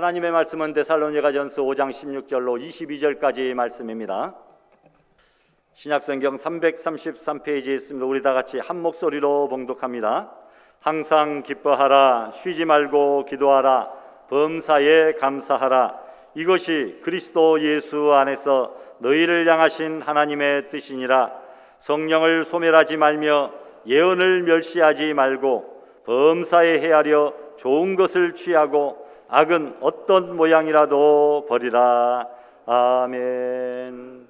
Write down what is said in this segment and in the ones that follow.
하나님의 말씀은 데살로니가전서 5장 16절로 22절까지 말씀입니다. 신약성경 333페이지에 있습니다. 우리 다 같이 한 목소리로 봉독합니다. 항상 기뻐하라, 쉬지 말고 기도하라, 범사에 감사하라. 이것이 그리스도 예수 안에서 너희를 향하신 하나님의 뜻이니라. 성령을 소멸하지 말며 예언을 멸시하지 말고 범사에 헤아려 좋은 것을 취하고 악은 어떤 모양이라도 버리라. 아멘.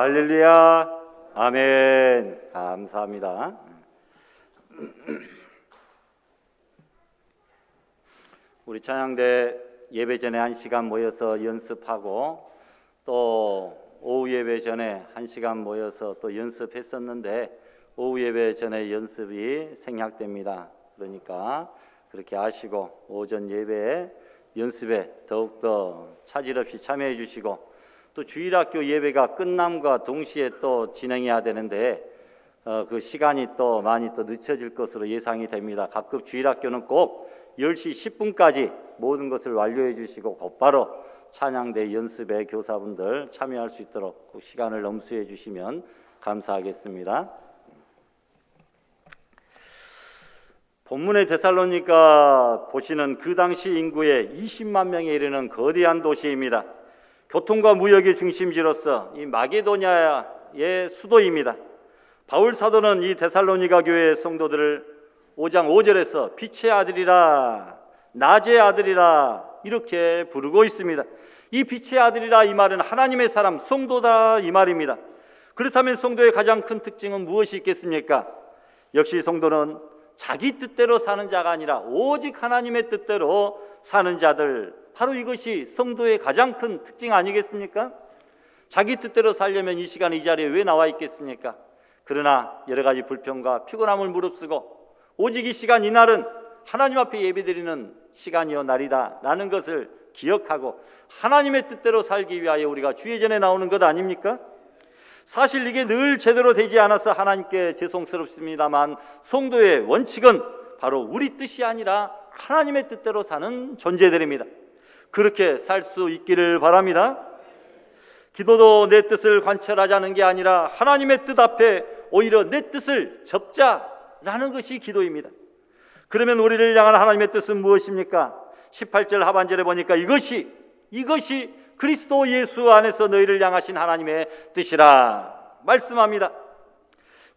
할렐루야. 아멘. 감사합니다. 우리 찬양대 예배 전에 1시간 모여서 연습하고 또 오후 예배 전에 1시간 모여서 또 연습했었는데 오후 예배 전에 연습이 생략됩니다. 그러니까 그렇게 아시고 오전 예배 연습에 더욱더 차질 없이 참여해 주시고 또 주일학교 예배가 끝남과 동시에 또 진행해야 되는데 그 시간이 또 많이 또 늦춰질 것으로 예상이 됩니다. 각급 주일학교는 꼭 10시 10분까지 모든 것을 완료해 주시고 곧바로 찬양대 연습에 교사분들 참여할 수 있도록 그 시간을 엄수해 주시면 감사하겠습니다. 본문의 데살로니가 도시는 그 당시 인구의 20만 명에 이르는 거대한 도시입니다. 교통과 무역의 중심지로서 이 마게도냐의 수도입니다. 바울 사도는 이 데살로니가 교회의 성도들을 5장 5절에서 빛의 아들이라 낮의 아들이라 이렇게 부르고 있습니다. 이 빛의 아들이라 이 말은 하나님의 사람 성도다 이 말입니다. 그렇다면 성도의 가장 큰 특징은 무엇이 있겠습니까? 역시 성도는 자기 뜻대로 사는 자가 아니라 오직 하나님의 뜻대로 사는 자들, 바로 이것이 성도의 가장 큰 특징 아니겠습니까? 자기 뜻대로 살려면 이 시간에 이 자리에 왜 나와 있겠습니까? 그러나 여러 가지 불평과 피곤함을 무릅쓰고 오직 이 시간 이날은 하나님 앞에 예배드리는 시간이요 날이다 라는 것을 기억하고 하나님의 뜻대로 살기 위하여 우리가 주예전에 나오는 것 아닙니까? 사실 이게 늘 제대로 되지 않아서 하나님께 죄송스럽습니다만 성도의 원칙은 바로 우리 뜻이 아니라 하나님의 뜻대로 사는 존재들입니다. 그렇게 살 수 있기를 바랍니다. 기도도 내 뜻을 관철하자는 게 아니라 하나님의 뜻 앞에 오히려 내 뜻을 접자라는 것이 기도입니다. 그러면 우리를 향한 하나님의 뜻은 무엇입니까? 18절 하반절에 보니까 이것이 그리스도 예수 안에서 너희를 향하신 하나님의 뜻이라 말씀합니다.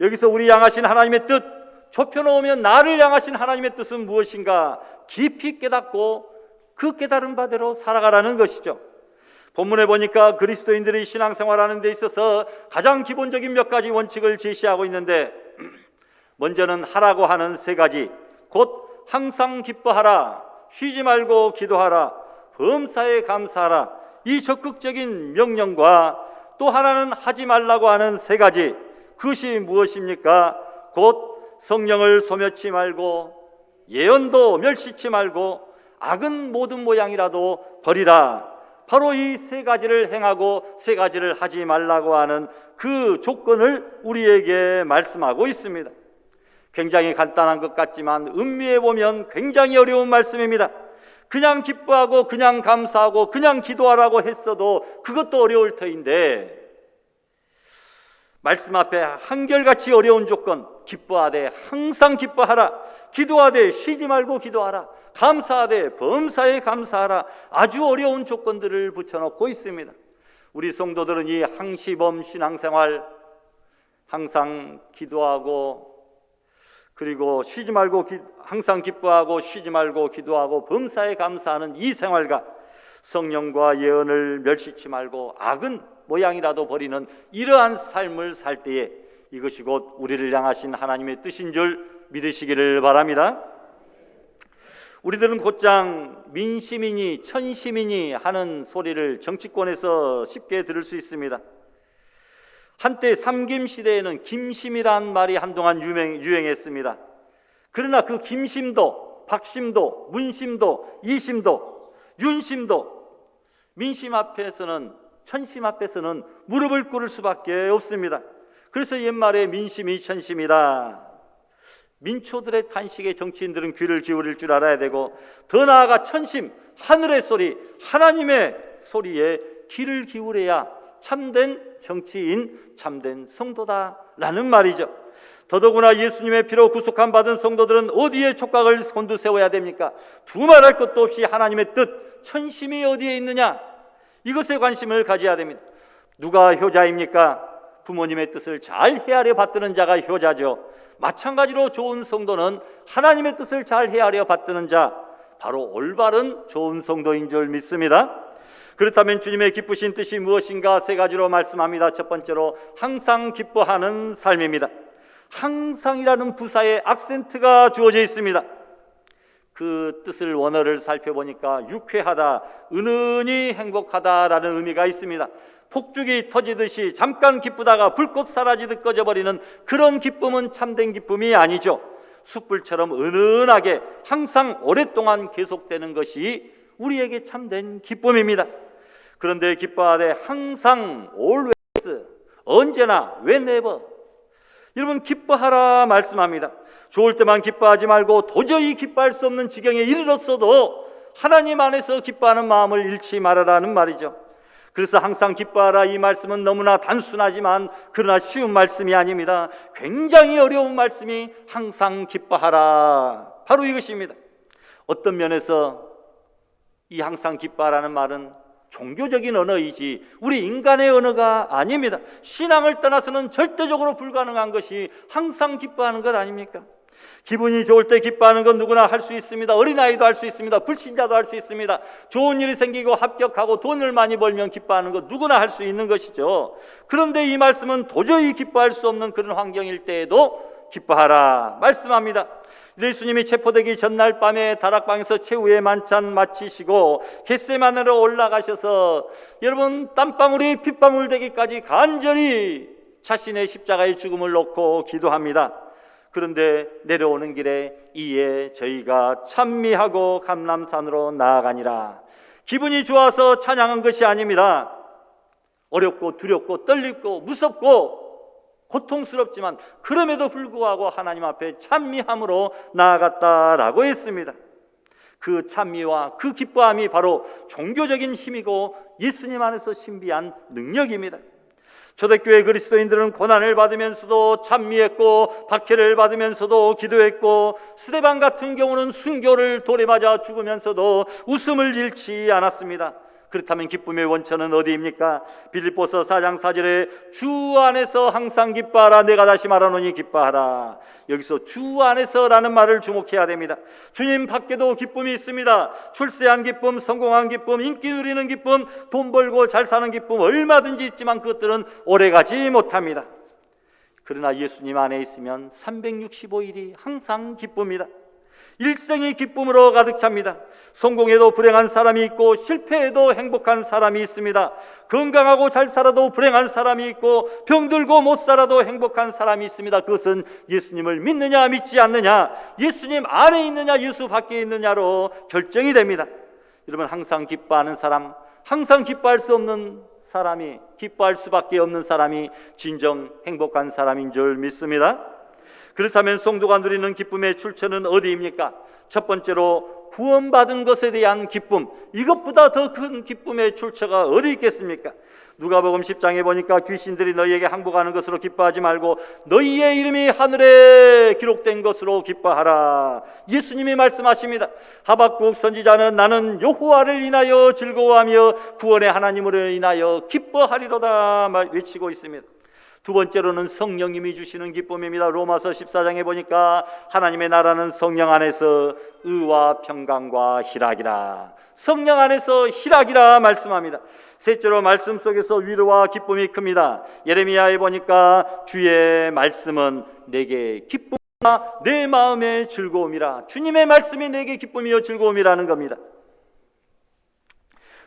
여기서 우리 향하신 하나님의 뜻, 좁혀놓으면 나를 향하신 하나님의 뜻은 무엇인가 깊이 깨닫고 그 깨달은 바대로 살아가라는 것이죠. 본문에 보니까 그리스도인들이 신앙생활하는 데 있어서 가장 기본적인 몇 가지 원칙을 제시하고 있는데 먼저는 하라고 하는 세 가지, 곧 항상 기뻐하라, 쉬지 말고 기도하라, 범사에 감사하라, 이 적극적인 명령과 또 하나는 하지 말라고 하는 세 가지, 그것이 무엇입니까? 곧 성령을 소멸치 말고 예언도 멸시치 말고 악은 모든 모양이라도 버리라. 바로 이 세 가지를 행하고 세 가지를 하지 말라고 하는 그 조건을 우리에게 말씀하고 있습니다. 굉장히 간단한 것 같지만 음미해 보면 굉장히 어려운 말씀입니다. 그냥 기뻐하고 그냥 감사하고 그냥 기도하라고 했어도 그것도 어려울 터인데 말씀 앞에 한결같이 어려운 조건, 기뻐하되 항상 기뻐하라, 기도하되 쉬지 말고 기도하라, 감사하되 범사에 감사하라, 아주 어려운 조건들을 붙여놓고 있습니다. 우리 성도들은 이 항시범 신앙생활, 항상 기도하고 그리고 쉬지 말고 항상 기뻐하고 쉬지 말고 기도하고 범사에 감사하는 이 생활과 성령과 예언을 멸시치 말고 악은 모양이라도 버리는 이러한 삶을 살 때에 이것이 곧 우리를 향하신 하나님의 뜻인 줄 믿으시기를 바랍니다. 우리들은 곧장 민시민이 천시민이 하는 소리를 정치권에서 쉽게 들을 수 있습니다. 한때 삼김시대에는 김심이란 말이 한동안 유행했습니다. 그러나 그 김심도, 박심도, 문심도, 이심도, 윤심도 민심 앞에서는, 천심 앞에서는 무릎을 꿇을 수밖에 없습니다. 그래서 옛말에 민심이 천심이다. 민초들의 탄식에 정치인들은 귀를 기울일 줄 알아야 되고 더 나아가 천심, 하늘의 소리, 하나님의 소리에 귀를 기울여야 참된 정치인, 참된 성도다라는 말이죠. 더더구나 예수님의 피로 구속함 받은 성도들은 어디에 촉각을 곤두세워야 됩니까? 두말할 것도 없이 하나님의 뜻, 천심이 어디에 있느냐, 이것에 관심을 가져야 됩니다. 누가 효자입니까? 부모님의 뜻을 잘 헤아려 받드는 자가 효자죠. 마찬가지로 좋은 성도는 하나님의 뜻을 잘 헤아려 받드는 자, 바로 올바른 좋은 성도인 줄 믿습니다. 그렇다면 주님의 기쁘신 뜻이 무엇인가 세 가지로 말씀합니다. 첫 번째로 항상 기뻐하는 삶입니다. 항상이라는 부사에 악센트가 주어져 있습니다. 그 뜻을 원어를 살펴보니까 유쾌하다, 은은히 행복하다라는 의미가 있습니다. 폭죽이 터지듯이 잠깐 기쁘다가 불꽃 사라지듯 꺼져버리는 그런 기쁨은 참된 기쁨이 아니죠. 숯불처럼 은은하게 항상 오랫동안 계속되는 것이 우리에게 참된 기쁨입니다. 그런데 기뻐하되 항상 always, 언제나, whenever. 여러분, 기뻐하라 말씀합니다. 좋을 때만 기뻐하지 말고 도저히 기뻐할 수 없는 지경에 이르렀어도 하나님 안에서 기뻐하는 마음을 잃지 말아라는 말이죠. 그래서 항상 기뻐하라, 이 말씀은 너무나 단순하지만 그러나 쉬운 말씀이 아닙니다. 굉장히 어려운 말씀이 항상 기뻐하라, 바로 이것입니다. 어떤 면에서 이 항상 기뻐하라는 말은 종교적인 언어이지 우리 인간의 언어가 아닙니다. 신앙을 떠나서는 절대적으로 불가능한 것이 항상 기뻐하는 것 아닙니까? 기분이 좋을 때 기뻐하는 건 누구나 할 수 있습니다. 어린아이도 할 수 있습니다. 불신자도 할 수 있습니다. 좋은 일이 생기고 합격하고 돈을 많이 벌면 기뻐하는 것 누구나 할 수 있는 것이죠. 그런데 이 말씀은 도저히 기뻐할 수 없는 그런 환경일 때에도 기뻐하라 말씀합니다. 예수님이 체포되기 전날 밤에 다락방에서 최후의 만찬 마치시고 겟세마네로 올라가셔서 여러분 땀방울이 핏방울 되기까지 간절히 자신의 십자가의 죽음을 놓고 기도합니다. 그런데 내려오는 길에 이에 저희가 찬미하고 감람산으로 나아가니라. 기분이 좋아서 찬양한 것이 아닙니다. 어렵고 두렵고 떨리고 무섭고 고통스럽지만 그럼에도 불구하고 하나님 앞에 찬미함으로 나아갔다라고 했습니다. 그 찬미와 그 기뻐함이 바로 종교적인 힘이고 예수님 안에서 신비한 능력입니다. 초대교회 그리스도인들은 고난을 받으면서도 찬미했고 박해를 받으면서도 기도했고 스데반 같은 경우는 순교를 돌에 맞아 죽으면서도 웃음을 잃지 않았습니다. 그렇다면 기쁨의 원천은 어디입니까? 빌립보서 4장 4절에 주 안에서 항상 기뻐하라, 내가 다시 말하노니 기뻐하라. 여기서 주 안에서라는 말을 주목해야 됩니다. 주님 밖에도 기쁨이 있습니다. 출세한 기쁨, 성공한 기쁨, 인기 누리는 기쁨, 돈 벌고 잘 사는 기쁨 얼마든지 있지만 그것들은 오래가지 못합니다. 그러나 예수님 안에 있으면 365일이 항상 기쁩니다. 일생이 기쁨으로 가득 찹니다. 성공해도 불행한 사람이 있고 실패해도 행복한 사람이 있습니다. 건강하고 잘 살아도 불행한 사람이 있고 병들고 못 살아도 행복한 사람이 있습니다. 그것은 예수님을 믿느냐 믿지 않느냐, 예수님 안에 있느냐 예수 밖에 있느냐로 결정이 됩니다. 여러분, 항상 기뻐하는 사람, 항상 기뻐할 수 없는 사람이, 기뻐할 수밖에 없는 사람이 진정 행복한 사람인 줄 믿습니다. 그렇다면 성도가 누리는 기쁨의 출처는 어디입니까? 첫 번째로 구원받은 것에 대한 기쁨, 이것보다 더 큰 기쁨의 출처가 어디 있겠습니까? 누가복음 10장에 보니까 귀신들이 너희에게 항복하는 것으로 기뻐하지 말고 너희의 이름이 하늘에 기록된 것으로 기뻐하라. 예수님이 말씀하십니다. 하박국 선지자는 나는 여호와를 인하여 즐거워하며 구원의 하나님을 인하여 기뻐하리로다 외치고 있습니다. 두 번째로는 성령님이 주시는 기쁨입니다. 로마서 14장에 보니까 하나님의 나라는 성령 안에서 의와 평강과 희락이라. 성령 안에서 희락이라 말씀합니다. 셋째로 말씀 속에서 위로와 기쁨이 큽니다. 예레미야에 보니까 주의 말씀은 내게 기쁨이라 내 마음의 즐거움이라. 주님의 말씀이 내게 기쁨이요 즐거움이라는 겁니다.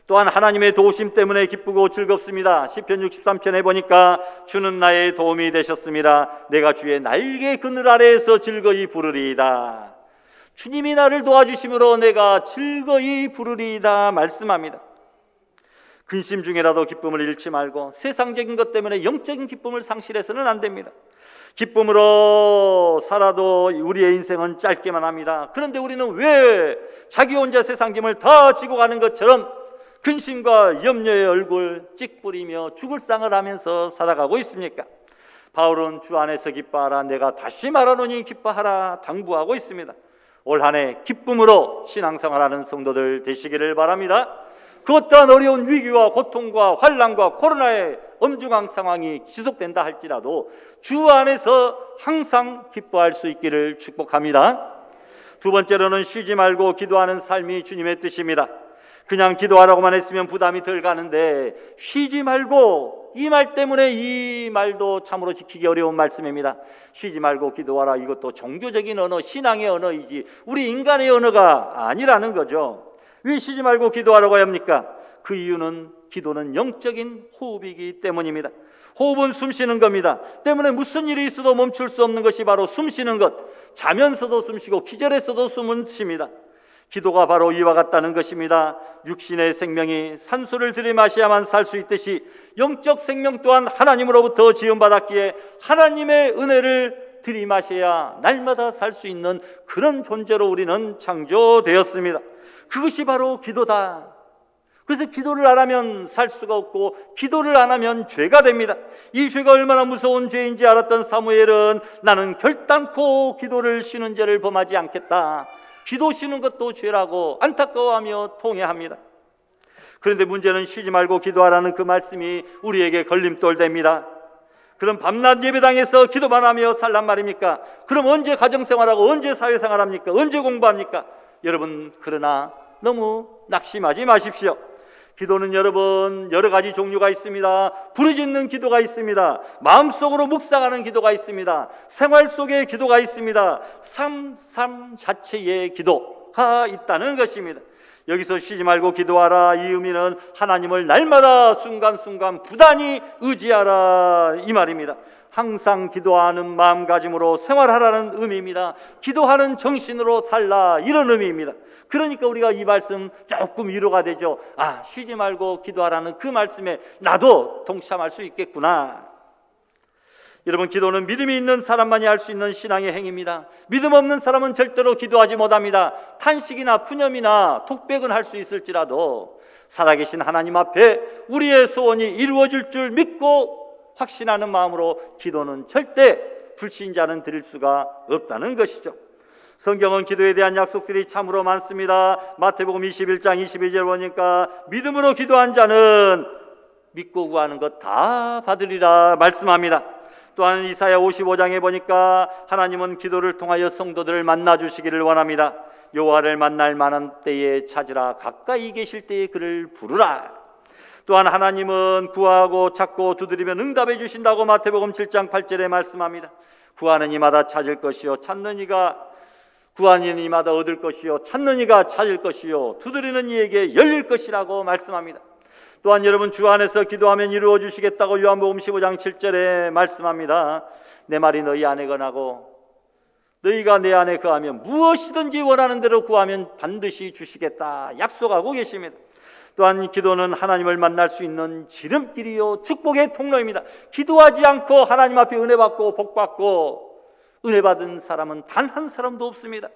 또한 하나님의 도우심 때문에 기쁘고 즐겁습니다. 시편 63편에 보니까 주는 나의 도움이 되셨습니다. 내가 주의 날개 그늘 아래에서 즐거이 부르리이다. 주님이 나를 도와주심으로 내가 즐거이 부르리이다 말씀합니다. 근심 중에라도 기쁨을 잃지 말고 세상적인 것 때문에 영적인 기쁨을 상실해서는 안 됩니다. 기쁨으로 살아도 우리의 인생은 짧게만 합니다. 그런데 우리는 왜 자기 혼자 세상 짐을 다 지고 가는 것처럼 근심과 염려의 얼굴 찌푸리며 죽을 상을 하면서 살아가고 있습니까? 바울은 주 안에서 기뻐하라, 내가 다시 말하노니 기뻐하라 당부하고 있습니다. 올 한 해 기쁨으로 신앙생활하는 성도들 되시기를 바랍니다. 그 어떠한 어려운 위기와 고통과 환난과 코로나의 엄중한 상황이 지속된다 할지라도 주 안에서 항상 기뻐할 수 있기를 축복합니다. 두 번째로는 쉬지 말고 기도하는 삶이 주님의 뜻입니다. 그냥 기도하라고만 했으면 부담이 덜 가는데 쉬지 말고, 이 말 때문에 이 말도 참으로 지키기 어려운 말씀입니다. 쉬지 말고 기도하라. 이것도 종교적인 언어, 신앙의 언어이지 우리 인간의 언어가 아니라는 거죠. 왜 쉬지 말고 기도하라고 합니까? 그 이유는 기도는 영적인 호흡이기 때문입니다. 호흡은 숨 쉬는 겁니다. 때문에 무슨 일이 있어도 멈출 수 없는 것이 바로 숨 쉬는 것. 자면서도 숨 쉬고 기절했어도 숨은 쉽니다. 기도가 바로 이와 같다는 것입니다. 육신의 생명이 산소를 들이마셔야만 살 수 있듯이 영적 생명 또한 하나님으로부터 지음받았기에 하나님의 은혜를 들이마셔야 날마다 살 수 있는 그런 존재로 우리는 창조되었습니다. 그것이 바로 기도다. 그래서 기도를 안 하면 살 수가 없고 기도를 안 하면 죄가 됩니다. 이 죄가 얼마나 무서운 죄인지 알았던 사무엘은 나는 결단코 기도를 쉬는 죄를 범하지 않겠다. 기도 쉬는 것도 죄라고 안타까워하며 통회합니다. 그런데 문제는 쉬지 말고 기도하라는 그 말씀이 우리에게 걸림돌 됩니다. 그럼 밤낮 예배당에서 기도만 하며 살란 말입니까? 그럼 언제 가정생활하고 언제 사회생활합니까? 언제 공부합니까? 여러분, 그러나 너무 낙심하지 마십시오. 기도는 여러분 여러 가지 종류가 있습니다. 부르짖는 기도가 있습니다. 마음속으로 묵상하는 기도가 있습니다. 생활 속에 기도가 있습니다. 삶 자체의 기도가 있다는 것입니다. 여기서 쉬지 말고 기도하라, 이 의미는 하나님을 날마다 순간순간 부단히 의지하라 이 말입니다. 항상 기도하는 마음가짐으로 생활하라는 의미입니다. 기도하는 정신으로 살라 이런 의미입니다. 그러니까 우리가 이 말씀 조금 위로가 되죠. 쉬지 말고 기도하라는 그 말씀에 나도 동참할 수 있겠구나. 여러분, 기도는 믿음이 있는 사람만이 할 수 있는 신앙의 행위입니다. 믿음 없는 사람은 절대로 기도하지 못합니다. 탄식이나 푸념이나 톡백은 할 수 있을지라도 살아계신 하나님 앞에 우리의 소원이 이루어질 줄 믿고 확신하는 마음으로 기도는 절대 불신자는 드릴 수가 없다는 것이죠. 성경은 기도에 대한 약속들이 참으로 많습니다. 마태복음 21장 22절 보니까 믿음으로 기도한 자는 믿고 구하는 것 다 받으리라 말씀합니다. 또한 이사야 55장에 보니까 하나님은 기도를 통하여 성도들을 만나 주시기를 원합니다. 여호와를 만날 만한 때에 찾으라, 가까이 계실 때에 그를 부르라. 또한 하나님은 구하고 찾고 두드리면 응답해 주신다고 마태복음 7장 8절에 말씀합니다. 구하는 이마다 찾을 것이요, 찾는 이가 구하는 이마다 얻을 것이요, 찾는 이가 찾을 것이요, 두드리는 이에게 열릴 것이라고 말씀합니다. 또한 여러분, 주 안에서 기도하면 이루어 주시겠다고 요한복음 15장 7절에 말씀합니다. 내 말이 너희 안에 거하고 너희가 내 안에 거하면 무엇이든지 원하는 대로 구하면 반드시 주시겠다 약속하고 계십니다. 또한 기도는 하나님을 만날 수 있는 지름길이요, 축복의 통로입니다. 기도하지 않고 하나님 앞에 은혜 받고 복 받고 은혜 받은 사람은 단 한 사람도 없습니다.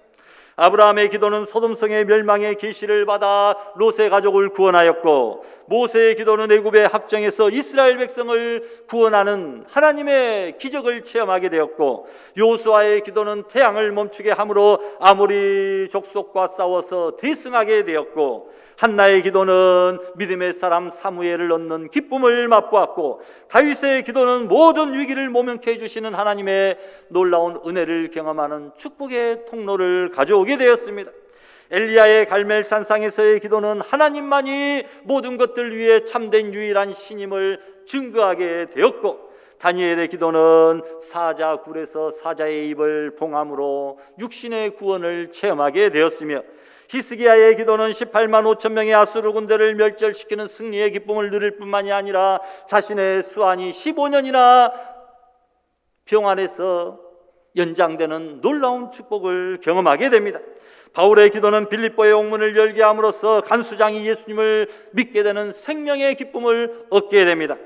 아브라함의 기도는 소돔성의 멸망의 계시를 받아 롯의 가족을 구원하였고, 모세의 기도는 애굽의 학정에서 이스라엘 백성을 구원하는 하나님의 기적을 체험하게 되었고, 요수아의 기도는 태양을 멈추게 함으로 아모리 족속과 싸워서 대승하게 되었고, 한나의 기도는 믿음의 사람 사무엘을 얻는 기쁨을 맛보았고, 다윗의 기도는 모든 위기를 모면케 해주시는 하나님의 놀라운 은혜를 경험하는 축복의 통로를 가져오게 되었습니다. 엘리야의 갈멜산상에서의 기도는 하나님만이 모든 것들 위해 참된 유일한 신임을 증거하게 되었고, 다니엘의 기도는 사자 굴에서 사자의 입을 봉함으로 육신의 구원을 체험하게 되었으며, 히스기야의 기도는 18만 5천 명의 아수르 군대를 멸절시키는 승리의 기쁨을 누릴 뿐만이 아니라 자신의 수완이 15년이나 병환에서 연장되는 놀라운 축복을 경험하게 됩니다. 바울의 기도는 빌립보의 옥문을 열게 함으로써 간수장이 예수님을 믿게 되는 생명의 기쁨을 얻게 됩니다.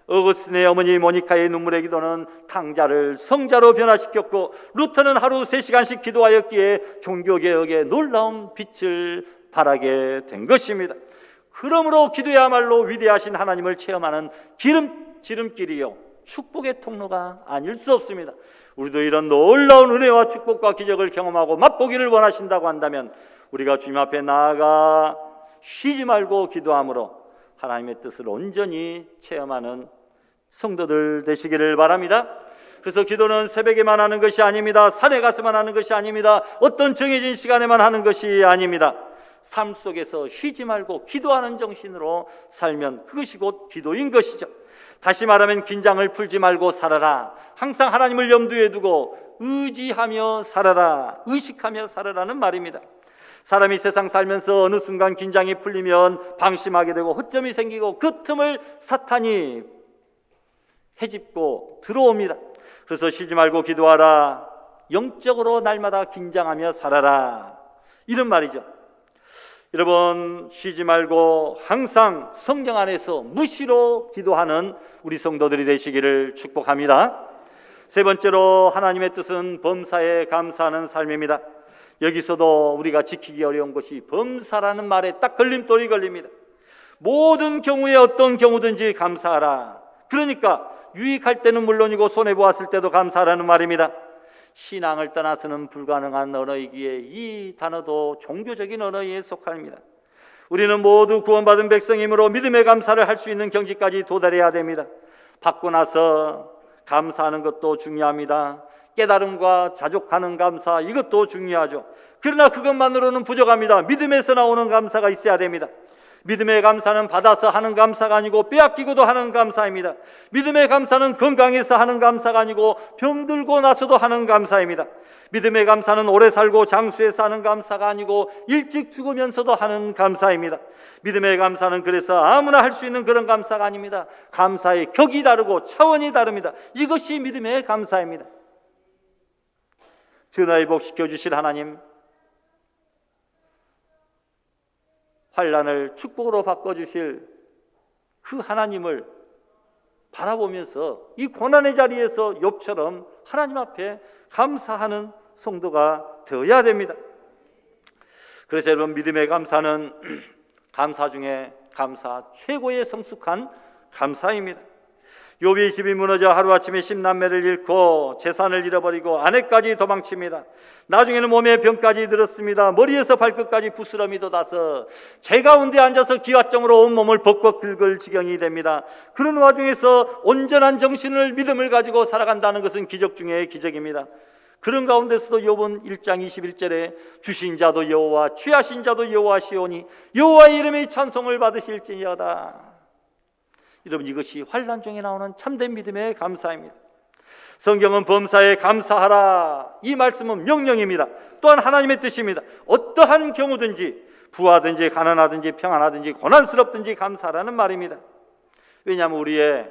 어거스틴의 어머니 모니카의 눈물의 기도는 탕자를 성자로 변화시켰고, 루터는 하루 3시간씩 기도하였기에 종교개혁의 놀라운 빛을 발하게 된 것입니다. 그러므로 기도야말로 위대하신 하나님을 체험하는 지름길이요, 축복의 통로가 아닐 수 없습니다. 우리도 이런 놀라운 은혜와 축복과 기적을 경험하고 맛보기를 원하신다고 한다면 우리가 주님 앞에 나아가 쉬지 말고 기도함으로 하나님의 뜻을 온전히 체험하는 성도들 되시기를 바랍니다. 그래서 기도는 새벽에만 하는 것이 아닙니다. 산에 가서만 하는 것이 아닙니다. 어떤 정해진 시간에만 하는 것이 아닙니다. 삶 속에서 쉬지 말고 기도하는 정신으로 살면 그것이 곧 기도인 것이죠. 다시 말하면 긴장을 풀지 말고 살아라. 항상 하나님을 염두에 두고 의지하며 살아라, 의식하며 살아라는 말입니다. 사람이 세상 살면서 어느 순간 긴장이 풀리면 방심하게 되고 허점이 생기고 그 틈을 사탄이 헤집고 들어옵니다. 그래서 쉬지 말고 기도하라, 영적으로 날마다 긴장하며 살아라, 이런 말이죠. 여러분, 쉬지 말고 항상 성령 안에서 무시로 기도하는 우리 성도들이 되시기를 축복합니다. 세 번째로, 하나님의 뜻은 범사에 감사하는 삶입니다. 여기서도 우리가 지키기 어려운 것이 범사라는 말에 딱 걸림돌이 걸립니다. 모든 경우에 어떤 경우든지 감사하라. 그러니까 유익할 때는 물론이고 손해보았을 때도 감사하라는 말입니다. 신앙을 떠나서는 불가능한 언어이기에 이 단어도 종교적인 언어에 속합니다. 우리는 모두 구원받은 백성이므로 믿음의 감사를 할 수 있는 경지까지 도달해야 됩니다. 받고 나서 감사하는 것도 중요합니다. 깨달음과 자족하는 감사, 이것도 중요하죠. 그러나 그것만으로는 부족합니다. 믿음에서 나오는 감사가 있어야 됩니다. 믿음의 감사는 받아서 하는 감사가 아니고 빼앗기고도 하는 감사입니다. 믿음의 감사는 건강해서 하는 감사가 아니고 병들고 나서도 하는 감사입니다. 믿음의 감사는 오래 살고 장수해서 하는 감사가 아니고 일찍 죽으면서도 하는 감사입니다. 믿음의 감사는 그래서 아무나 할 수 있는 그런 감사가 아닙니다. 감사의 격이 다르고 차원이 다릅니다. 이것이 믿음의 감사입니다. 전화위복시켜 주실 하나님, 환난을 축복으로 바꿔주실 그 하나님을 바라보면서 이 고난의 자리에서 욥처럼 하나님 앞에 감사하는 성도가 되어야 됩니다. 그래서 여러분, 믿음의 감사는 감사 중에 감사 최고의 성숙한 감사입니다. 욥이 집이 무너져 하루아침에 10남매를 잃고 재산을 잃어버리고 아내까지 도망칩니다. 나중에는 몸에 병까지 들었습니다. 머리에서 발끝까지 부스럼이 돋아서 재 가운데 앉아서 기와정으로 온몸을 벅벅 긁을 지경이 됩니다. 그런 와중에서 온전한 정신을, 믿음을 가지고 살아간다는 것은 기적 중에 기적입니다. 그런 가운데서도 욥은 1장 21절에 주신 자도 여호와, 취하신 자도 여호와시오니 여호와의 이름의 찬송을 받으실지어다. 여러분, 이것이 환난 중에 나오는 참된 믿음의 감사입니다. 성경은 범사에 감사하라, 이 말씀은 명령입니다. 또한 하나님의 뜻입니다. 어떠한 경우든지, 부하든지 가난하든지 평안하든지 고난스럽든지 감사하라는 말입니다. 왜냐하면 우리의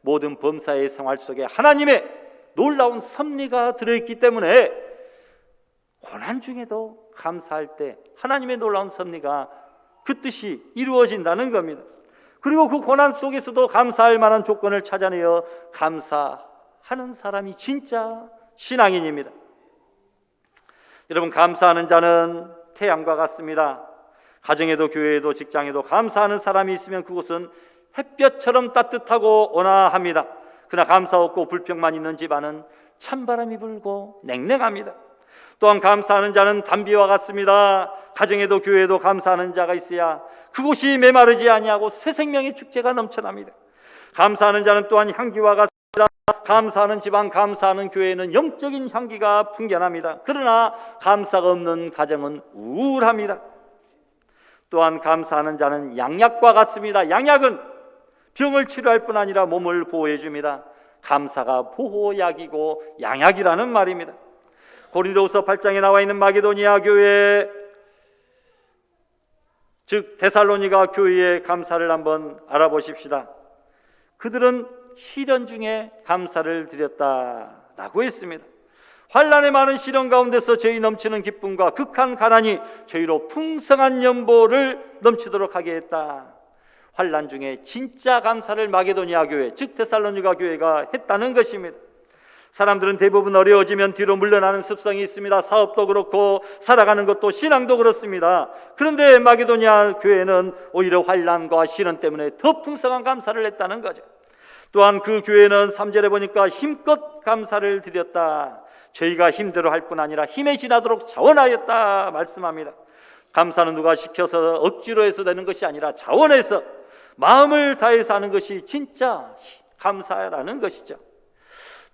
모든 범사의 생활 속에 하나님의 놀라운 섭리가 들어있기 때문에 고난 중에도 감사할 때 하나님의 놀라운 섭리가 그 뜻이 이루어진다는 겁니다. 그리고 그 고난 속에서도 감사할 만한 조건을 찾아내어 감사하는 사람이 진짜 신앙인입니다. 여러분, 감사하는 자는 태양과 같습니다. 가정에도 교회에도 직장에도 감사하는 사람이 있으면 그곳은 햇볕처럼 따뜻하고 온화합니다. 그러나 감사 없고 불평만 있는 집안은 찬바람이 불고 냉랭합니다. 또한 감사하는 자는 담비와 같습니다. 가정에도 교회에도 감사하는 자가 있어야 그곳이 메마르지 아니하고 새 생명의 축제가 넘쳐납니다. 감사하는 자는 또한 향기와 같습니다. 감사하는 집안, 감사하는 교회는 영적인 향기가 풍겨납니다. 그러나 감사가 없는 가정은 우울합니다. 또한 감사하는 자는 양약과 같습니다. 양약은 병을 치료할 뿐 아니라 몸을 보호해 줍니다. 감사가 보호약이고 양약이라는 말입니다. 고린도후서 8장에 나와 있는 마게도니아 교회, 즉 데살로니가 교회의 감사를 한번 알아보십시다. 그들은 시련 중에 감사를 드렸다라고 했습니다. 환난의 많은 시련 가운데서 저희 넘치는 기쁨과 극한 가난이 저희로 풍성한 연보를 넘치도록 하게 했다. 환난 중에 진짜 감사를 마게도니아 교회, 즉 데살로니가 교회가 했다는 것입니다. 사람들은 대부분 어려워지면 뒤로 물러나는 습성이 있습니다. 사업도 그렇고 살아가는 것도 신앙도 그렇습니다. 그런데 마게도니아 교회는 오히려 환난과 시련 때문에 더 풍성한 감사를 했다는 거죠. 또한 그 교회는 3절에 보니까 힘껏 감사를 드렸다. 저희가 힘대로 할 뿐 아니라 힘에 지나도록 자원하였다 말씀합니다. 감사는 누가 시켜서 억지로 해서 되는 것이 아니라 자원해서 마음을 다해서 하는 것이 진짜 감사라는 것이죠.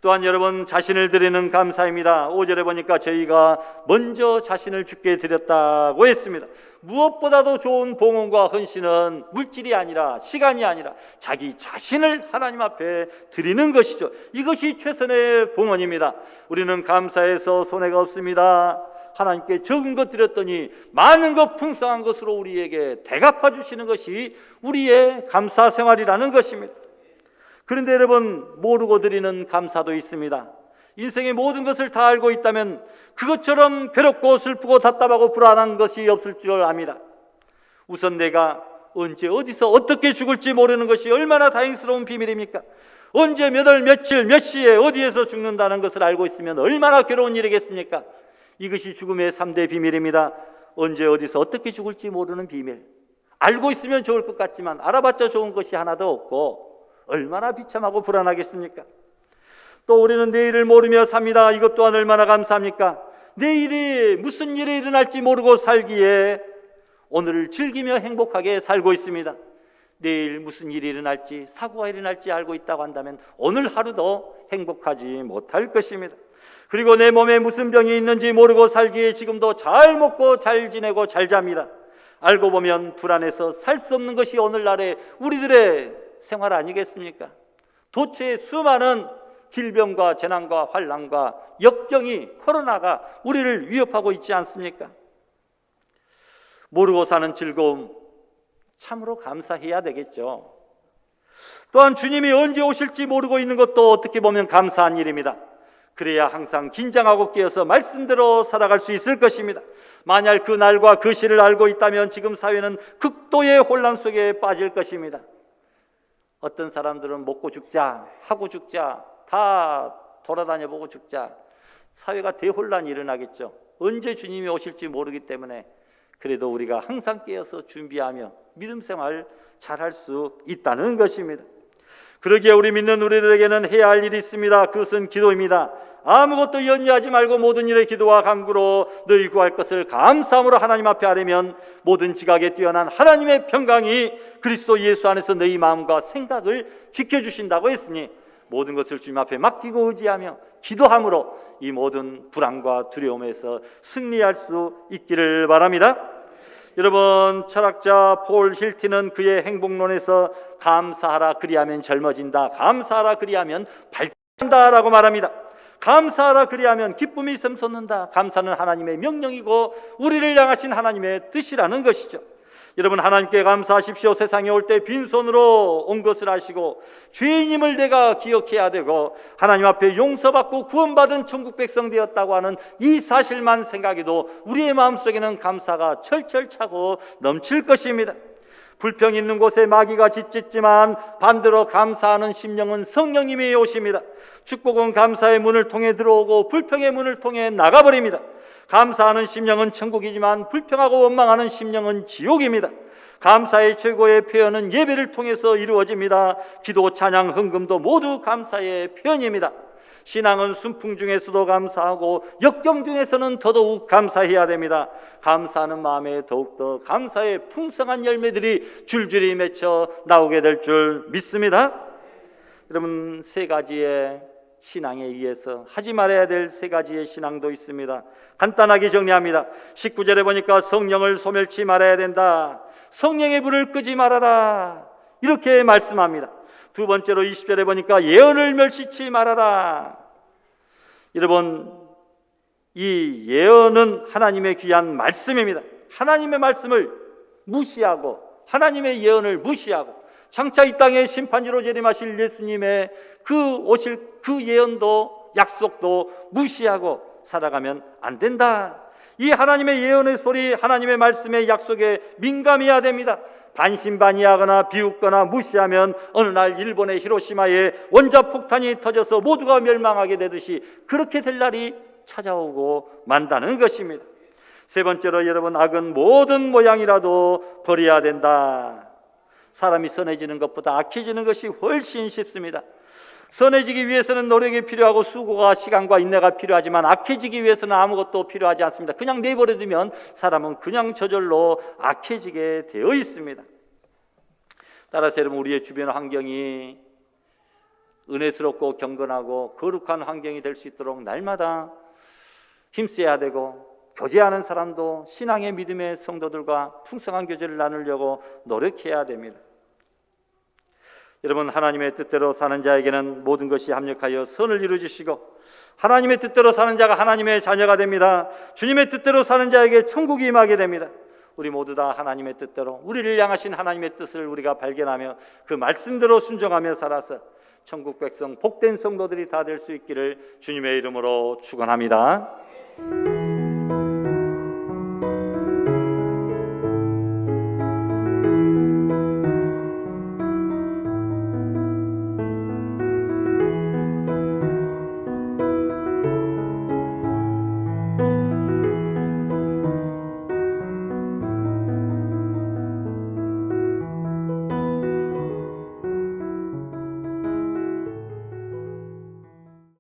또한 여러분, 자신을 드리는 감사입니다. 5절에 보니까 저희가 먼저 자신을 주께 드렸다고 했습니다. 무엇보다도 좋은 봉헌과 헌신은 물질이 아니라, 시간이 아니라 자기 자신을 하나님 앞에 드리는 것이죠. 이것이 최선의 봉헌입니다. 우리는 감사해서 손해가 없습니다. 하나님께 적은 것 드렸더니 많은 것, 풍성한 것으로 우리에게 대갚아 주시는 것이 우리의 감사 생활이라는 것입니다. 그런데 여러분, 모르고 드리는 감사도 있습니다. 인생의 모든 것을 다 알고 있다면 그것처럼 괴롭고 슬프고 답답하고 불안한 것이 없을 줄 압니다. 우선 내가 언제 어디서 어떻게 죽을지 모르는 것이 얼마나 다행스러운 비밀입니까? 언제 몇 월 며칠 몇 시에 어디에서 죽는다는 것을 알고 있으면 얼마나 괴로운 일이겠습니까? 이것이 죽음의 3대 비밀입니다. 언제 어디서 어떻게 죽을지 모르는 비밀. 알고 있으면 좋을 것 같지만 알아봤자 좋은 것이 하나도 없고 얼마나 비참하고 불안하겠습니까? 또 우리는 내일을 모르며 삽니다. 이것 또한 얼마나 감사합니까? 내일이 무슨 일이 일어날지 모르고 살기에 오늘을 즐기며 행복하게 살고 있습니다. 내일 무슨 일이 일어날지, 사고가 일어날지 알고 있다고 한다면 오늘 하루도 행복하지 못할 것입니다. 그리고 내 몸에 무슨 병이 있는지 모르고 살기에 지금도 잘 먹고 잘 지내고 잘 잡니다. 알고 보면 불안해서 살 수 없는 것이 오늘날의 우리들의 생활 아니겠습니까? 도처에 수많은 질병과 재난과 환난과 역병이, 코로나가 우리를 위협하고 있지 않습니까? 모르고 사는 즐거움 참으로 감사해야 되겠죠. 또한 주님이 언제 오실지 모르고 있는 것도 어떻게 보면 감사한 일입니다. 그래야 항상 긴장하고 깨어서 말씀대로 살아갈 수 있을 것입니다. 만약 그 날과 그 시를 알고 있다면 지금 사회는 극도의 혼란 속에 빠질 것입니다. 어떤 사람들은 먹고 죽자, 하고 죽자, 다 돌아다녀 보고 죽자. 사회가 대혼란이 일어나겠죠. 언제 주님이 오실지 모르기 때문에 그래도 우리가 항상 깨어서 준비하며 믿음 생활 잘할 수 있다는 것입니다. 그러기에 우리 믿는 우리들에게는 해야 할 일이 있습니다. 그것은 기도입니다. 아무것도 염려하지 말고 모든 일에 기도와 간구로 너희 구할 것을 감사함으로 하나님 앞에 아뢰면 모든 지각에 뛰어난 하나님의 평강이 그리스도 예수 안에서 너희 마음과 생각을 지켜주신다고 했으니 모든 것을 주님 앞에 맡기고 의지하며 기도함으로 이 모든 불안과 두려움에서 승리할 수 있기를 바랍니다. 여러분, 철학자 폴 힐티는 그의 행복론에서 감사하라 그리하면 젊어진다, 감사하라 그리하면 밝다 라고 말합니다. 감사하라 그리하면 기쁨이 샘솟는다. 감사는 하나님의 명령이고 우리를 향하신 하나님의 뜻이라는 것이죠. 여러분, 하나님께 감사하십시오. 세상에 올 때 빈손으로 온 것을 아시고 죄인임을 내가 기억해야 되고 하나님 앞에 용서받고 구원받은 천국 백성 되었다고 하는 이 사실만 생각해도 우리의 마음속에는 감사가 철철 차고 넘칠 것입니다. 불평 있는 곳에 마귀가 짖짖지만 반대로 감사하는 심령은 성령님이 오십니다. 축복은 감사의 문을 통해 들어오고 불평의 문을 통해 나가버립니다. 감사하는 심령은 천국이지만 불평하고 원망하는 심령은 지옥입니다. 감사의 최고의 표현은 예배를 통해서 이루어집니다. 기도, 찬양, 헌금도 모두 감사의 표현입니다. 신앙은 순풍 중에서도 감사하고 역경 중에서는 더더욱 감사해야 됩니다. 감사하는 마음에 더욱더 감사의 풍성한 열매들이 줄줄이 맺혀 나오게 될 줄 믿습니다. 여러분, 세 가지의 신앙에 의해서 하지 말아야 될 세 가지의 신앙도 있습니다. 간단하게 정리합니다. 19절에 보니까 성령을 소멸치 말아야 된다, 성령의 불을 끄지 말아라, 이렇게 말씀합니다. 두 번째로 20절에 보니까 예언을 멸시치 말아라. 여러분, 이 예언은 하나님의 귀한 말씀입니다. 하나님의 말씀을 무시하고 하나님의 예언을 무시하고 장차 이 땅에 심판지로 재림하실 예수님의 오실 그 예언도 약속도 무시하고 살아가면 안 된다. 이 하나님의 예언의 소리, 하나님의 말씀의 약속에 민감해야 됩니다. 반신반의하거나 비웃거나 무시하면 어느 날 일본의 히로시마에 원자폭탄이 터져서 모두가 멸망하게 되듯이 그렇게 될 날이 찾아오고 만다는 것입니다. 세 번째로 여러분, 악은 모든 모양이라도 버려야 된다. 사람이 선해지는 것보다 악해지는 것이 훨씬 쉽습니다. 선해지기 위해서는 노력이 필요하고 수고가, 시간과 인내가 필요하지만 악해지기 위해서는 아무것도 필요하지 않습니다. 그냥 내버려두면 사람은 그냥 저절로 악해지게 되어 있습니다. 따라서 여러분, 우리의 주변 환경이 은혜스럽고 경건하고 거룩한 환경이 될 수 있도록 날마다 힘써야 되고, 교제하는 사람도 신앙의 믿음의 성도들과 풍성한 교제를 나누려고 노력해야 됩니다. 여러분, 하나님의 뜻대로 사는 자에게는 모든 것이 합력하여 선을 이루어주시고 하나님의 뜻대로 사는 자가 하나님의 자녀가 됩니다. 주님의 뜻대로 사는 자에게 천국이 임하게 됩니다. 우리 모두 다 하나님의 뜻대로, 우리를 향하신 하나님의 뜻을 우리가 발견하며 그 말씀대로 순종하며 살아서 천국 백성, 복된 성도들이 다 될 수 있기를 주님의 이름으로 축원합니다.